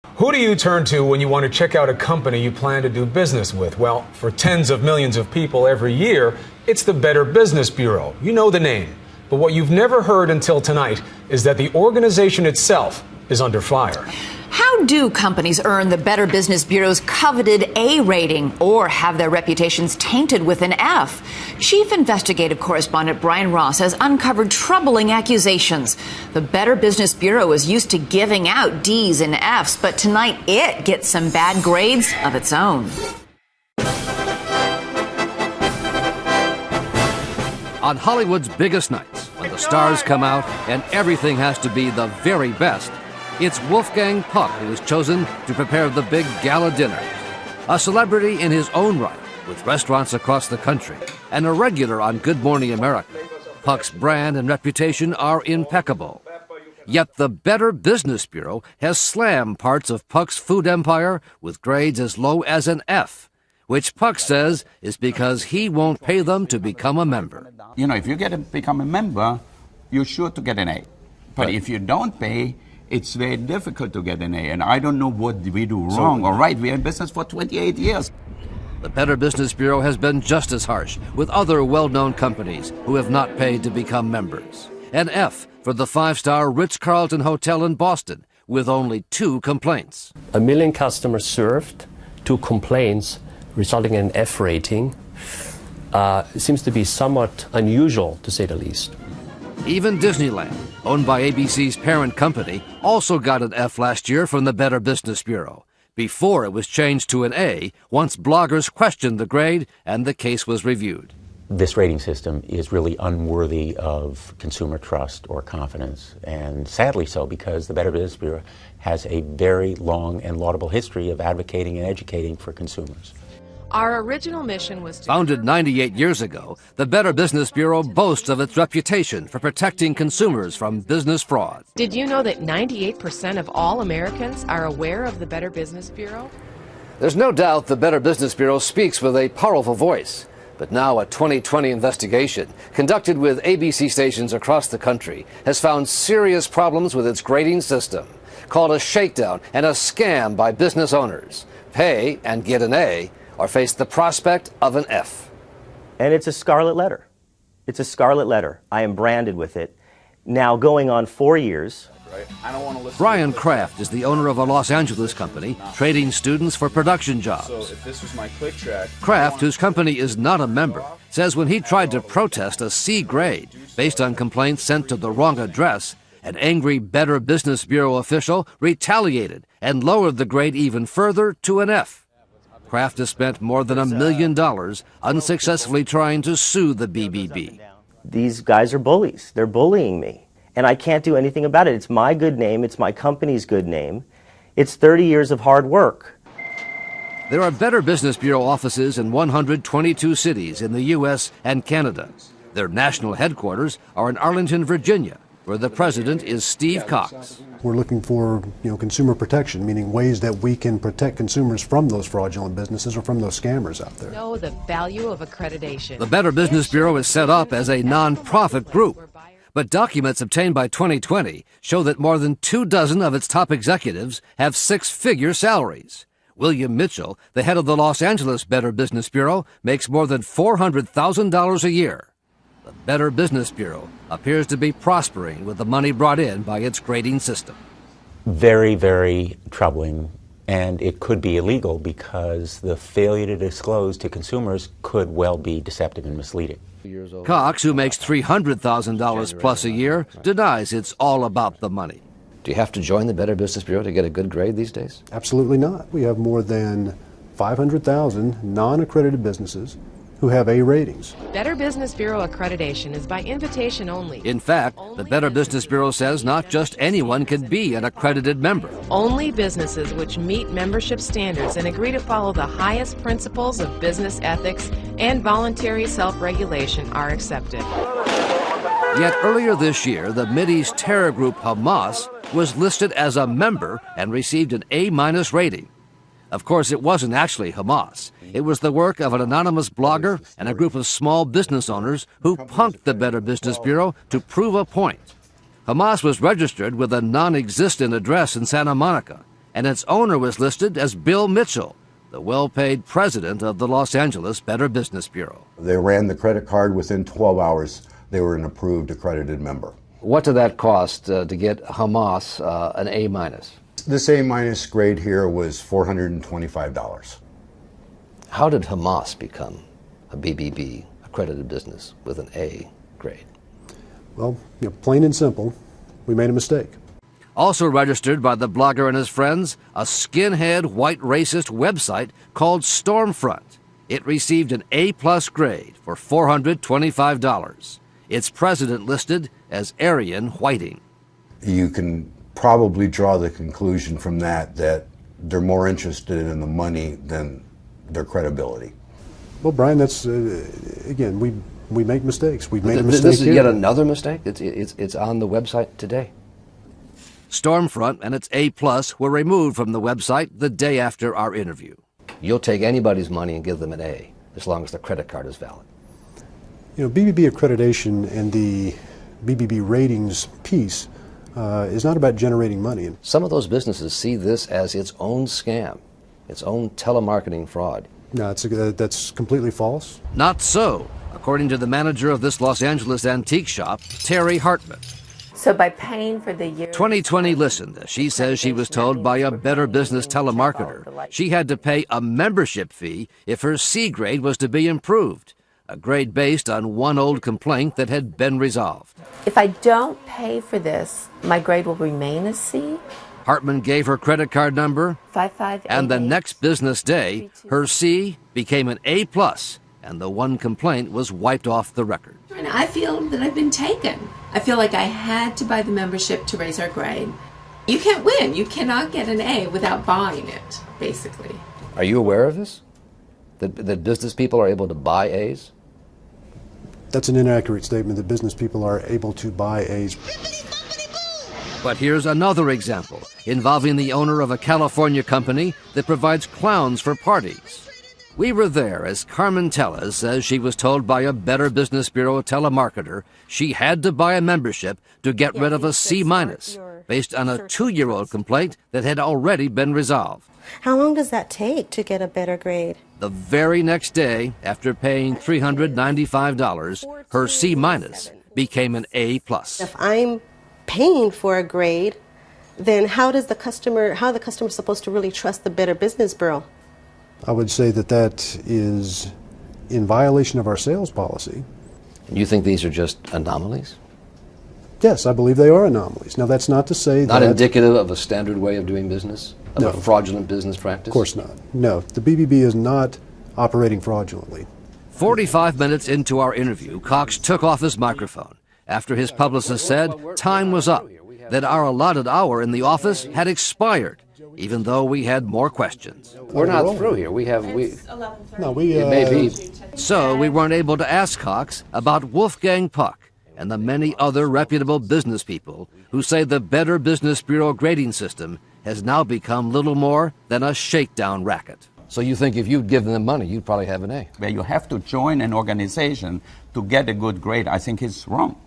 Who do you turn to when you want to check out a company you plan to do business with? Well, for tens of millions of people every year, it's the Better Business Bureau. You know the name. But what you've never heard until tonight is that the organization itself is under fire. How do companies earn the Better Business Bureau's coveted A rating or have their reputations tainted with an F? Chief investigative correspondent Brian Ross has uncovered troubling accusations. The Better Business Bureau is used to giving out Ds and Fs, but tonight it gets some bad grades of its own. On Hollywood's biggest nights, when the stars come out and everything has to be the very best, it's Wolfgang Puck who is chosen to prepare the big gala dinner. A celebrity in his own right, with restaurants across the country, and a regular on Good Morning America. Puck's brand and reputation are impeccable. Yet the Better Business Bureau has slammed parts of Puck's food empire with grades as low as an F, which Puck says is because he won't pay them to become a member. You know, if you become a member, you're sure to get an A. But if you don't pay, it's very difficult to get an A, and I don't know what we do wrong or right. We're in business for 28 years. The Better Business Bureau has been just as harsh with other well-known companies who have not paid to become members. An F for the five-star Ritz-Carlton Hotel in Boston, with only 2 complaints. 1 million customers served, 2 complaints, resulting in an F rating. Seems to be somewhat unusual, to say the least. Even Disneyland, owned by ABC's parent company, also got an F last year from the Better Business Bureau, before it was changed to an A once bloggers questioned the grade and the case was reviewed. This rating system is really unworthy of consumer trust or confidence, and sadly so, because the Better Business Bureau has a very long and laudable history of advocating and educating for consumers. Our original mission was to... Founded 98 years ago, the Better Business Bureau boasts of its reputation for protecting consumers from business fraud. Did you know that 98% of all Americans are aware of the Better Business Bureau? There's no doubt the Better Business Bureau speaks with a powerful voice. But now a 2020 investigation conducted with ABC stations across the country has found serious problems with its grading system, called a shakedown and a scam by business owners. Pay and get an A, or face the prospect of an F. And it's a scarlet letter. It's a scarlet letter. I am branded with it. Now going on 4 years. Brian Kraft is the owner of a Los Angeles company trading students for production jobs. So if this was my click track, Kraft, whose company is not a member, says when he tried to protest a C grade based on complaints sent to the wrong address, an angry Better Business Bureau official retaliated and lowered the grade even further to an F. Kraft has spent more than $1 million unsuccessfully trying to sue the BBB. These guys are bullies. They're bullying me. And I can't do anything about it. It's my good name. It's my company's good name. It's 30 years of hard work. There are Better Business Bureau offices in 122 cities in the U.S. and Canada. Their national headquarters are in Arlington, Virginia, where the president is Steve Cox. We're looking for, consumer protection, meaning ways that we can protect consumers from those fraudulent businesses or from those scammers out there. Know the value of accreditation. The Better Business Bureau is set up as a non-profit group, but documents obtained by 2020 show that more than 24 of its top executives have 6-figure salaries. William Mitchell, the head of the Los Angeles Better Business Bureau, makes more than $400,000 a year. The Better Business Bureau appears to be prospering with the money brought in by its grading system. Very, very troubling, and it could be illegal because the failure to disclose to consumers could well be deceptive and misleading. Cox, who makes $300,000 plus a year, denies it's all about the money. Do you have to join the Better Business Bureau to get a good grade these days? Absolutely not. We have more than 500,000 non-accredited businesses who have A ratings. Better Business Bureau accreditation is by invitation only. In fact, the Better Business Bureau says not just anyone can be an accredited member. Only businesses which meet membership standards and agree to follow the highest principles of business ethics and voluntary self-regulation are accepted. Yet earlier this year, the Mideast terror group Hamas was listed as a member and received an A- rating. Of course, it wasn't actually Hamas. It was the work of an anonymous blogger and a group of small business owners who punked the Better Business Bureau to prove a point. Hamas was registered with a non-existent address in Santa Monica and its owner was listed as Bill Mitchell, the well-paid president of the Los Angeles Better Business Bureau. They ran the credit card. Within 12 hours, they were an approved, accredited member. What did that cost to get Hamas an A-minus? This A-minus grade here was $425. How did Hamas become a BBB accredited business with an A grade? Well, plain and simple, we made a mistake. Also registered by the blogger and his friends, a skinhead white racist website called Stormfront. It received an A-plus grade for $425. Its president listed as Aryan Whiting. You can probably draw the conclusion from that they're more interested in the money than their credibility. Well, Brian, that's, again, we make mistakes. We've made a mistake This is here. yet another mistake? It's on the website today. Stormfront and its A-plus were removed from the website the day after our interview. You'll take anybody's money and give them an A, as long as the credit card is valid. BBB accreditation and the BBB ratings piece is not about generating money. Some of those businesses see this as its own scam, its own telemarketing fraud. No, that's completely false. Not so, according to the manager of this Los Angeles antique shop, Terry Hartman. So by paying for the year... 2020 listened as she says she was told by a Better Business telemarketer she had to pay a membership fee if her C grade was to be improved, a grade based on one old complaint that had been resolved. If I don't pay for this, my grade will remain a C? Hartman gave her credit card number, 5588. and the next business day, her C became an A+, and the one complaint was wiped off the record. And I feel that I've been taken. I feel like I had to buy the membership to raise our grade. You can't win. You cannot get an A without buying it, basically. Are you aware of this? That business people are able to buy A's? That's an inaccurate statement that business people are able to buy A's. But here's another example involving the owner of a California company that provides clowns for parties. We were there as Carmen Tellez says she was told by a Better Business Bureau telemarketer she had to buy a membership to get rid of a C- based on a 2-year-old complaint that had already been resolved. How long does that take to get a better grade? The very next day, after paying $395, her C- became an A+. If I'm paying for a grade, then how are the customer supposed to really trust the Better Business Bureau? I would say that is in violation of our sales policy. You think these are just anomalies? Yes, I believe they are anomalies. Now, that's not to say Not that... indicative of a standard way of doing business? Of a fraudulent business practice? Of course not. No, the BBB is not operating fraudulently. 45 minutes into our interview, Cox took off his microphone after his publicist said time was up, that our allotted hour in the office had expired, even though we had more questions. We're not through here. It may be. So we weren't able to ask Cox about Wolfgang Puck and the many other reputable business people who say the Better Business Bureau grading system has now become little more than a shakedown racket. So you think if you'd given them money, you'd probably have an A? Where you have to join an organization to get a good grade, I think is wrong.